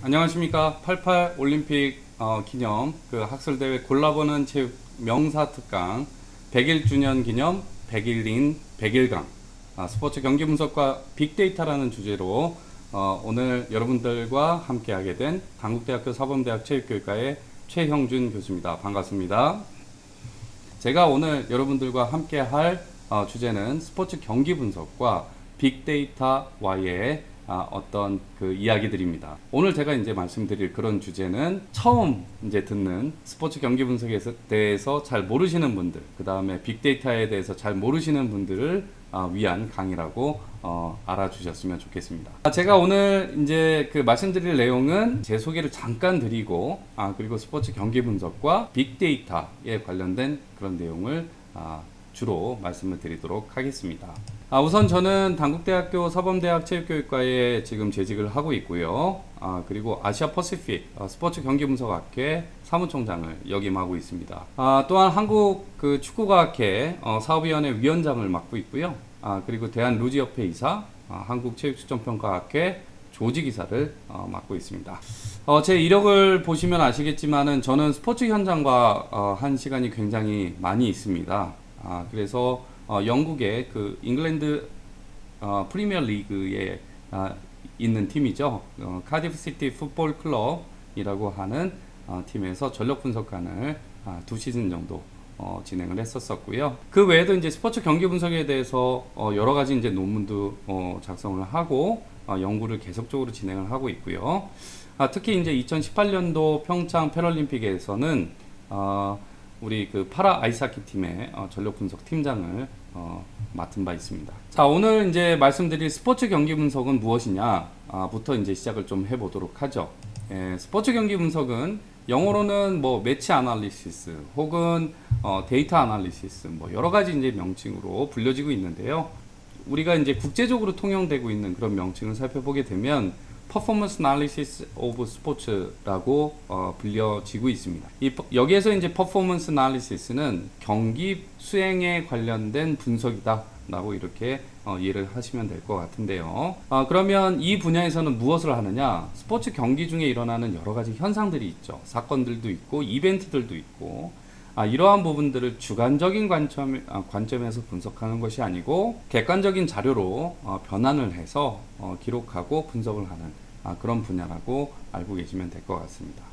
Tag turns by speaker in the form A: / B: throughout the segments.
A: 안녕하십니까. 88 올림픽 기념 학술대회 골라보는 체육 명사 특강 100일 주년 기념 100일인 100일강 스포츠 경기 분석과 빅데이터라는 주제로 오늘 여러분들과 함께 하게 된 단국대학교 사범대학 체육교육과의 최형준 교수입니다. 반갑습니다. 제가 오늘 여러분들과 함께 할 주제는 스포츠 경기 분석과 빅데이터와의 어떤 그 이야기들입니다. 오늘 제가 이제 말씀드릴 그런 주제는 처음 이제 듣는 스포츠 경기 분석에 대해서 잘 모르시는 분들, 그 다음에 빅데이터에 대해서 잘 모르시는 분들을 위한 강의라고 알아주셨으면 좋겠습니다. 제가 오늘 이제 그 말씀드릴 내용은 제 소개를 잠깐 드리고 그리고 스포츠 경기 분석과 빅데이터에 관련된 그런 내용을 주로 말씀을 드리도록 하겠습니다. 우선 저는 단국대학교 사범대학 체육교육과에 지금 재직을 하고 있고요. 그리고 아시아 퍼시픽 스포츠 경기분석학회 사무총장을 역임하고 있습니다. 또한 한국 그 축구과학회 사업위원회 위원장을 맡고 있고요. 그리고 대한루지협회 이사, 한국체육축전평가학회 조직이사를 맡고 있습니다. 제 이력을 보시면 아시겠지만은 저는 스포츠 현장과 한 시간이 굉장히 많이 있습니다. 그래서 영국의 그 잉글랜드 프리미어 리그에 있는 팀이죠. 카디프 시티 풋볼 클럽이라고 하는 팀에서 전력 분석관을 2시즌 정도 진행을 했었고요. 그 외에도 이제 스포츠 경기 분석에 대해서 여러 가지 이제 논문도 작성을 하고 연구를 계속적으로 진행을 하고 있고요. 특히 이제 2018년도 평창 패럴림픽에서는 우리 그 파라 아이스하키 팀의 전력 분석 팀장을 맡은 바 있습니다. 자, 오늘 이제 말씀드릴 스포츠 경기 분석은 무엇이냐 부터 이제 시작을 좀 해보도록 하죠. 스포츠 경기 분석은 영어로는 뭐 매치 아날리시스 혹은 데이터 아날리시스 뭐 여러 가지 이제 명칭으로 불려지고 있는데요. 우리가 이제 국제적으로 통용되고 있는 그런 명칭을 살펴보게 되면 퍼포먼스 애널리시스 오브 스포츠라고 불려지고 있습니다. 여기에서 이제 퍼포먼스 애널리시스는 경기 수행에 관련된 분석이다 라고 이렇게 이해를 하시면 될 것 같은데요. 그러면 이 분야에서는 무엇을 하느냐? 스포츠 경기 중에 일어나는 여러 가지 현상들이 있죠. 사건들도 있고 이벤트들도 있고 이러한 부분들을 주관적인 관점에서 분석하는 것이 아니고 객관적인 자료로 변환을 해서 기록하고 분석을 하는 그런 분야라고 알고 계시면 될 것 같습니다.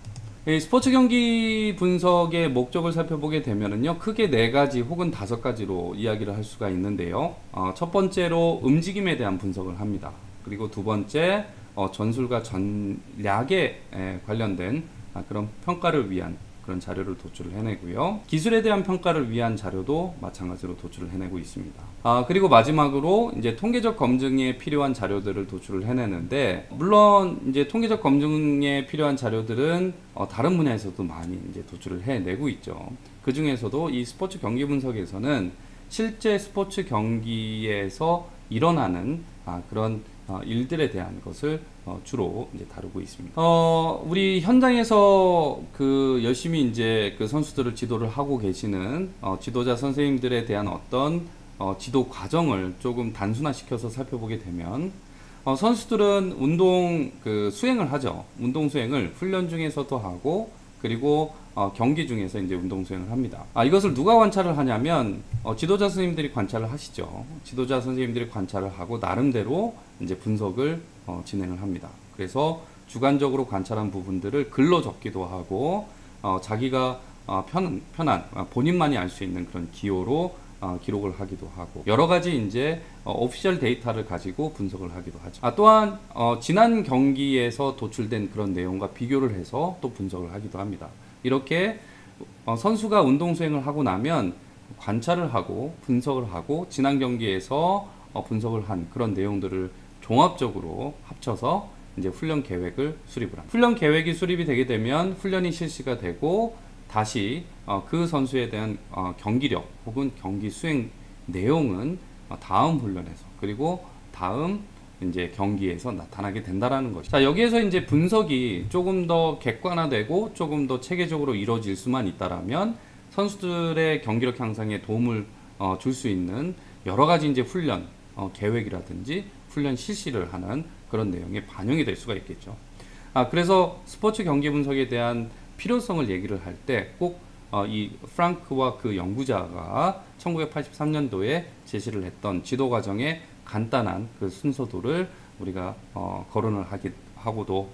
A: 이 스포츠 경기 분석의 목적을 살펴보게 되면은요, 크게 4가지 혹은 5가지로 이야기를 할 수가 있는데요. 첫 번째로 움직임에 대한 분석을 합니다. 그리고 두 번째 전술과 전략에 관련된 그런 평가를 위한 그런 자료를 도출을 해내고요. 기술에 대한 평가를 위한 자료도 마찬가지로 도출을 해내고 있습니다. 그리고 마지막으로 이제 통계적 검증에 필요한 자료들을 도출을 해내는데, 물론 이제 통계적 검증에 필요한 자료들은 다른 분야에서도 많이 이제 도출을 해내고 있죠. 그 중에서도 이 스포츠 경기 분석에서는 실제 스포츠 경기에서 일어나는 그런 일들에 대한 것을 주로 이제 다루고 있습니다. 우리 현장에서 그 열심히 이제 그 선수들을 지도를 하고 계시는 지도자 선생님들에 대한 어떤 지도 과정을 조금 단순화시켜서 살펴보게 되면 선수들은 운동 그 수행을 하죠. 운동 수행을 훈련 중에서도 하고 그리고 경기 중에서 이제 운동 수행을 합니다. 이것을 누가 관찰을 하냐면 지도자 선생님들이 관찰을 하시죠. 지도자 선생님들이 관찰을 하고 나름대로 이제 분석을 진행을 합니다. 그래서 주관적으로 관찰한 부분들을 글로 적기도 하고 자기가 편한 본인만이 알 수 있는 그런 기호로 기록을 하기도 하고 여러 가지 이제 오피셜 데이터를 가지고 분석을 하기도 하죠. 또한 지난 경기에서 도출된 그런 내용과 비교를 해서 또 분석을 하기도 합니다. 이렇게 선수가 운동 수행을 하고 나면 관찰을 하고 분석을 하고 지난 경기에서 분석을 한 그런 내용들을 종합적으로 합쳐서 이제 훈련 계획을 수립을 합니다. 훈련 계획이 수립이 되게 되면 훈련이 실시가 되고 다시 그 선수에 대한 경기력 혹은 경기 수행 내용은 다음 훈련에서 그리고 다음 이제 경기에서 나타나게 된다라는 것이죠. 자, 여기에서 이제 분석이 조금 더 객관화되고 조금 더 체계적으로 이루어질 수만 있다라면 선수들의 경기력 향상에 도움을 줄 수 있는 여러 가지 이제 훈련 계획이라든지 훈련 실시를 하는 그런 내용이 반영이 될 수가 있겠죠. 그래서 스포츠 경기 분석에 대한 필요성을 얘기를 할 때 꼭 이 프랑크와 그 연구자가 1983년도에 제시를 했던 지도 과정의 간단한 그 순서도를 우리가 거론을 하고도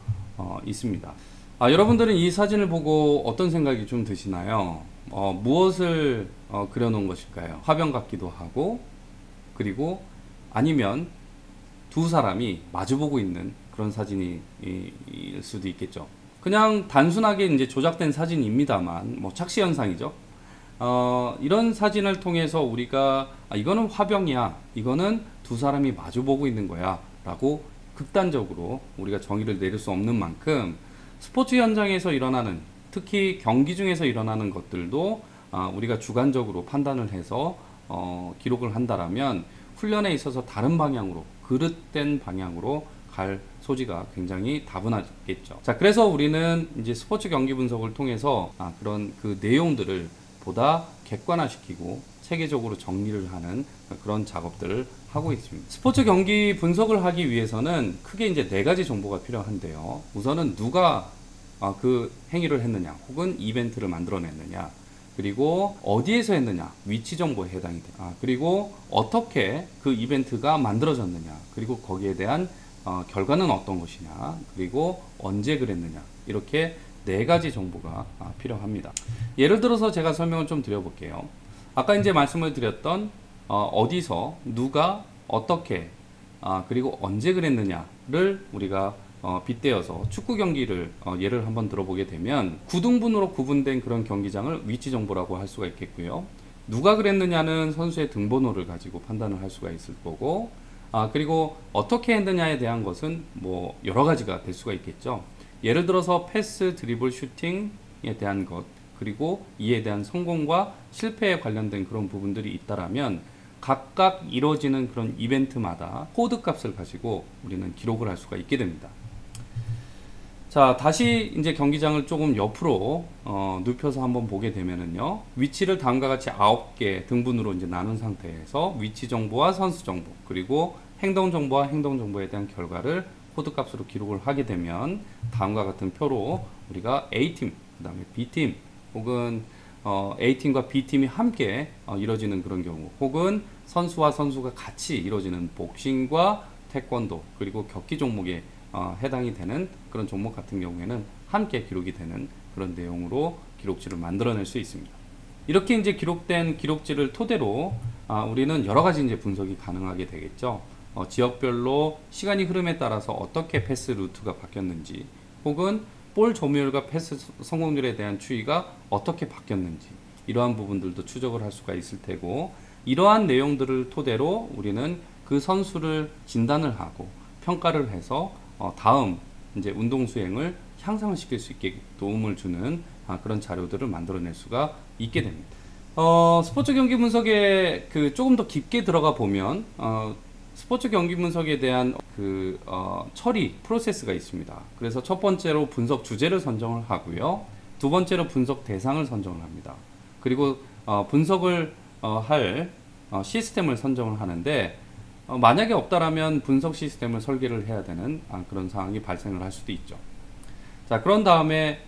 A: 있습니다. 여러분들은 이 사진을 보고 어떤 생각이 좀 드시나요? 무엇을 그려놓은 것일까요? 화병 같기도 하고, 그리고 아니면 두 사람이 마주보고 있는 그런 사진일 수도 있겠죠. 그냥 단순하게 이제 조작된 사진입니다만, 뭐 착시 현상이죠. 이런 사진을 통해서 우리가 이거는 화병이야, 이거는 두 사람이 마주보고 있는 거야 라고 극단적으로 우리가 정의를 내릴 수 없는 만큼 스포츠 현장에서 일어나는, 특히 경기 중에서 일어나는 것들도 우리가 주관적으로 판단을 해서 기록을 한다라면 훈련에 있어서 다른 방향으로, 그릇된 방향으로 갈 소지가 굉장히 다분하겠죠. 자, 그래서 우리는 이제 스포츠 경기 분석을 통해서 그런 그 내용들을 보다 객관화시키고 체계적으로 정리를 하는 그런 작업들을 하고 있습니다. 스포츠 경기 분석을 하기 위해서는 크게 이제 네 가지 정보가 필요한데요. 우선은 누가 그 행위를 했느냐, 혹은 이벤트를 만들어냈느냐, 그리고 어디에서 했느냐, 위치 정보에 해당이 돼. 그리고 어떻게 그 이벤트가 만들어졌느냐, 그리고 거기에 대한 결과는 어떤 것이냐, 그리고 언제 그랬느냐, 이렇게 네 가지 정보가 필요합니다. 예를 들어서 제가 설명을 좀 드려볼게요. 아까 이제 말씀을 드렸던 어디서 누가 어떻게 그리고 언제 그랬느냐를 우리가 빗대어서 축구 경기를 예를 한번 들어보게 되면 9등분으로 구분된 그런 경기장을 위치 정보라고 할 수가 있겠고요. 누가 그랬느냐는 선수의 등번호를 가지고 판단을 할 수가 있을 거고, 그리고 어떻게 했느냐에 대한 것은 뭐 여러 가지가 될 수가 있겠죠. 예를 들어서 패스, 드리블, 슈팅에 대한 것, 그리고 이에 대한 성공과 실패에 관련된 그런 부분들이 있다라면 각각 이루어지는 그런 이벤트마다 코드 값을 가지고 우리는 기록을 할 수가 있게 됩니다. 자, 다시 이제 경기장을 조금 옆으로 눕혀서 한번 보게 되면은요, 위치를 다음과 같이 9개 등분으로 이제 나눈 상태에서 위치 정보와 선수 정보, 그리고 행동 정보와 행동 정보에 대한 결과를 코드 값으로 기록을 하게 되면 다음과 같은 표로 우리가 A팀, 그 다음에 B팀, 혹은 A팀과 B팀이 함께 이루어지는 그런 경우, 혹은 선수와 선수가 같이 이루어지는 복싱과 태권도, 그리고 격기 종목에 해당이 되는 그런 종목 같은 경우에는 함께 기록이 되는 그런 내용으로 기록지를 만들어낼 수 있습니다. 이렇게 이제 기록된 기록지를 토대로 우리는 여러 가지 이제 분석이 가능하게 되겠죠. 지역별로 시간이 흐름에 따라서 어떻게 패스 루트가 바뀌었는지, 혹은 볼 점유율과 패스 성공률에 대한 추이가 어떻게 바뀌었는지, 이러한 부분들도 추적을 할 수가 있을 테고, 이러한 내용들을 토대로 우리는 그 선수를 진단을 하고 평가를 해서 다음 이제 운동 수행을 향상을 시킬 수 있게 도움을 주는 그런 자료들을 만들어낼 수가 있게 됩니다. 스포츠 경기 분석에 조금 더 깊게 들어가 보면 스포츠 경기 분석에 대한 처리 프로세스가 있습니다. 그래서 첫 번째로 분석 주제를 선정을 하고요. 두 번째로 분석 대상을 선정을 합니다. 그리고 분석을 할 시스템을 선정을 하는데, 만약에 없다라면 분석 시스템을 설계를 해야 되는 그런 상황이 발생을 할 수도 있죠. 자, 그런 다음에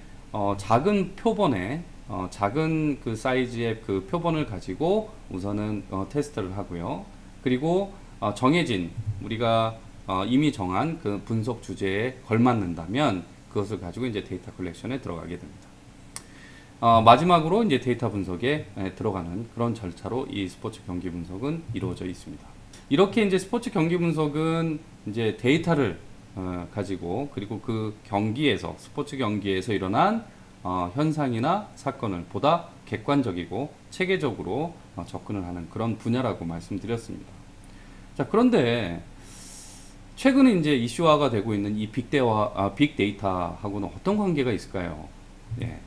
A: 작은 표본에 작은 그 사이즈의 그 표본을 가지고 우선은 테스트를 하고요. 그리고 정해진, 우리가 이미 정한 그 분석 주제에 걸맞는다면 그것을 가지고 이제 데이터 컬렉션에 들어가게 됩니다. 마지막으로 이제 데이터 분석에 들어가는 그런 절차로 이 스포츠 경기 분석은 이루어져 있습니다. 이렇게 이제 스포츠 경기 분석은 이제 데이터를 가지고, 그리고 그 경기에서, 스포츠 경기에서 일어난 현상이나 사건을 보다 객관적이고 체계적으로 접근을 하는 그런 분야라고 말씀드렸습니다. 자, 그런데 최근에 이제 이슈화가 되고 있는 이 빅데이터하고는 어떤 관계가 있을까요? 예.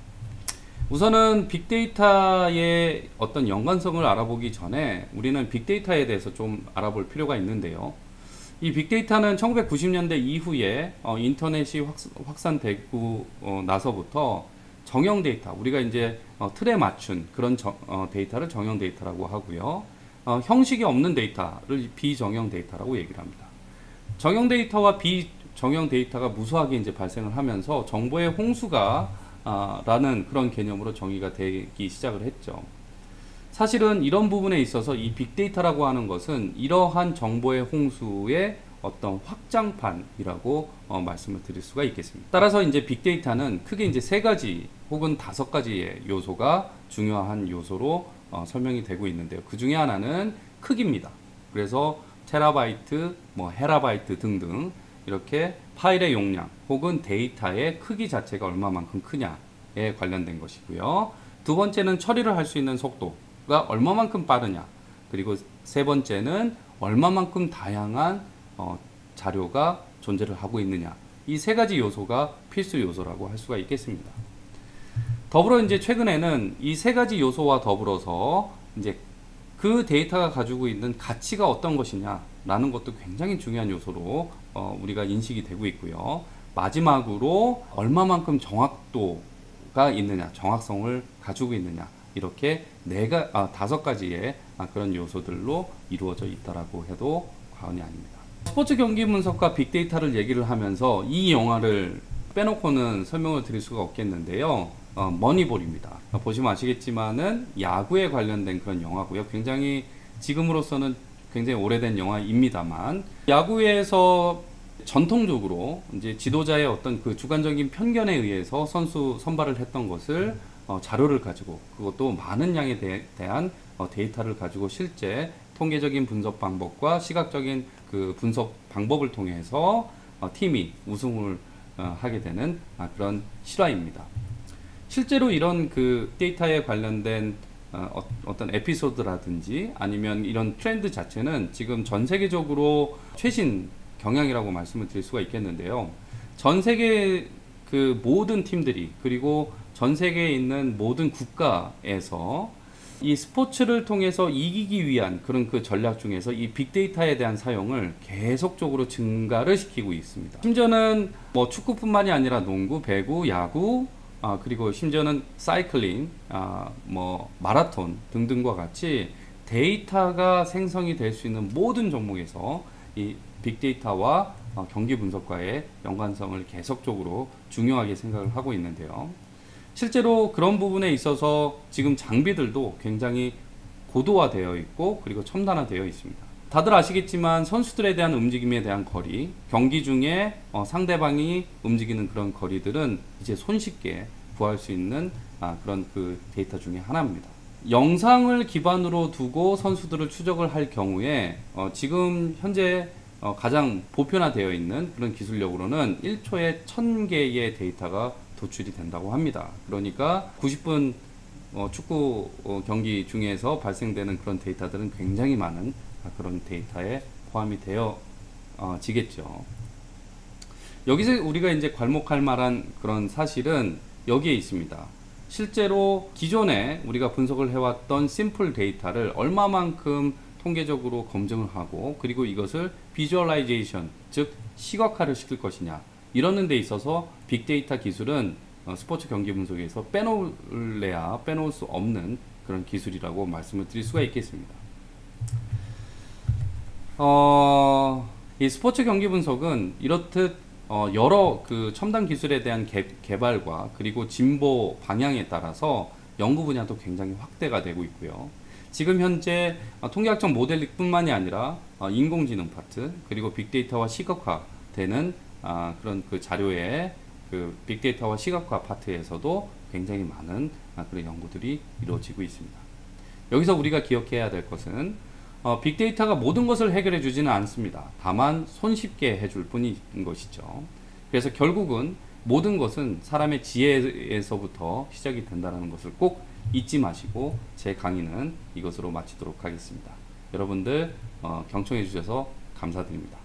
A: 우선은 빅데이터의 어떤 연관성을 알아보기 전에 우리는 빅데이터에 대해서 좀 알아볼 필요가 있는데요. 이 빅데이터는 1990년대 이후에 인터넷이 확산되고 나서부터 정형 데이터, 우리가 이제 틀에 맞춘 그런 데이터를 정형 데이터라고 하고요. 형식이 없는 데이터를 비정형 데이터라고 얘기를 합니다. 정형 데이터와 정형 데이터가 무수하게 이제 발생을 하면서 정보의 홍수가 라는 그런 개념으로 정의가 되기 시작을 했죠. 사실은 이런 부분에 있어서 이 빅데이터라고 하는 것은 이러한 정보의 홍수의 어떤 확장판이라고 말씀을 드릴 수가 있겠습니다. 따라서 이제 빅데이터는 크게 이제 3가지 혹은 5가지의 요소가 중요한 요소로 설명이 되고 있는데요. 그 중에 하나는 크기입니다. 그래서 테라바이트, 뭐 헤라바이트 등등 이렇게 파일의 용량 혹은 데이터의 크기 자체가 얼마만큼 크냐에 관련된 것이고요. 두 번째는 처리를 할 수 있는 속도가 얼마만큼 빠르냐, 그리고 세 번째는 얼마만큼 다양한 자료가 존재를 하고 있느냐, 이 3가지 요소가 필수 요소라고 할 수가 있겠습니다. 더불어 이제 최근에는 이 3가지 요소와 더불어서 이제 그 데이터가 가지고 있는 가치가 어떤 것이냐라는 것도 굉장히 중요한 요소로 우리가 인식이 되고 있고요. 마지막으로 얼마만큼 정확도가 있느냐, 정확성을 가지고 있느냐, 이렇게 5가지의 그런 요소들로 이루어져 있다라고 해도 과언이 아닙니다. 스포츠 경기 분석과 빅데이터를 얘기를 하면서 이 영화를 빼놓고는 설명을 드릴 수가 없겠는데요. 머니볼입니다. 보시면 아시겠지만은 야구에 관련된 그런 영화고요. 굉장히 지금으로서는 굉장히 오래된 영화입니다만, 야구에서 전통적으로 이제 지도자의 어떤 그 주관적인 편견에 의해서 선수 선발을 했던 것을 자료를 가지고, 그것도 많은 양에 대한 데이터를 가지고 실제 통계적인 분석 방법과 시각적인 그 분석 방법을 통해서 팀이 우승을 하게 되는 그런 실화입니다. 실제로 이런 그 데이터에 관련된 어떤 에피소드라든지 아니면 이런 트렌드 자체는 지금 전 세계적으로 최신 경향이라고 말씀을 드릴 수가 있겠는데요. 전 세계 그 모든 팀들이, 그리고 전 세계에 있는 모든 국가에서 이 스포츠를 통해서 이기기 위한 그런 그 전략 중에서 이 빅데이터에 대한 사용을 계속적으로 증가를 시키고 있습니다. 심지어는 뭐 축구뿐만이 아니라 농구, 배구, 야구, 그리고 심지어는 사이클링, 뭐 마라톤 등등과 같이 데이터가 생성이 될 수 있는 모든 종목에서 이 빅데이터와 경기 분석과의 연관성을 계속적으로 중요하게 생각을 하고 있는데요. 실제로 그런 부분에 있어서 지금 장비들도 굉장히 고도화되어 있고, 그리고 첨단화되어 있습니다. 다들 아시겠지만 선수들에 대한 움직임에 대한 거리, 경기 중에 상대방이 움직이는 그런 거리들은 이제 손쉽게 구할 수 있는 그런 그 데이터 중에 하나입니다. 영상을 기반으로 두고 선수들을 추적을 할 경우에 지금 현재 가장 보편화되어 있는 그런 기술력으로는 1초에 1000개의 데이터가 도출이 된다고 합니다. 그러니까 90분 축구 경기 중에서 발생되는 그런 데이터들은 굉장히 많은 그런 데이터에 포함이 되어 지겠죠. 여기서 우리가 이제 괄목할 만한 그런 사실은 여기에 있습니다. 실제로 기존에 우리가 분석을 해왔던 심플 데이터를 얼마만큼 통계적으로 검증을 하고, 그리고 이것을 비주얼라이제이션, 즉 시각화를 시킬 것이냐, 이러는 데 있어서 빅데이터 기술은 스포츠 경기 분석에서 빼놓을 수 없는 그런 기술이라고 말씀을 드릴 수가 있겠습니다. 이 스포츠 경기 분석은 이렇듯 여러 그 첨단 기술에 대한 개발과 그리고 진보 방향에 따라서 연구 분야도 굉장히 확대가 되고 있고요. 지금 현재 통계학적 모델링뿐만이 아니라 인공지능 파트, 그리고 빅데이터와 시각화되는 그런 그 자료의 그 빅데이터와 시각화 파트에서도 굉장히 많은 그런 연구들이 이루어지고 있습니다. 여기서 우리가 기억해야 될 것은 빅데이터가 모든 것을 해결해 주지는 않습니다. 다만 손쉽게 해줄 뿐인 것이죠. 그래서 결국은 모든 것은 사람의 지혜에서부터 시작이 된다는 것을 꼭 잊지 마시고, 제 강의는 이것으로 마치도록 하겠습니다. 여러분들 경청해 주셔서 감사드립니다.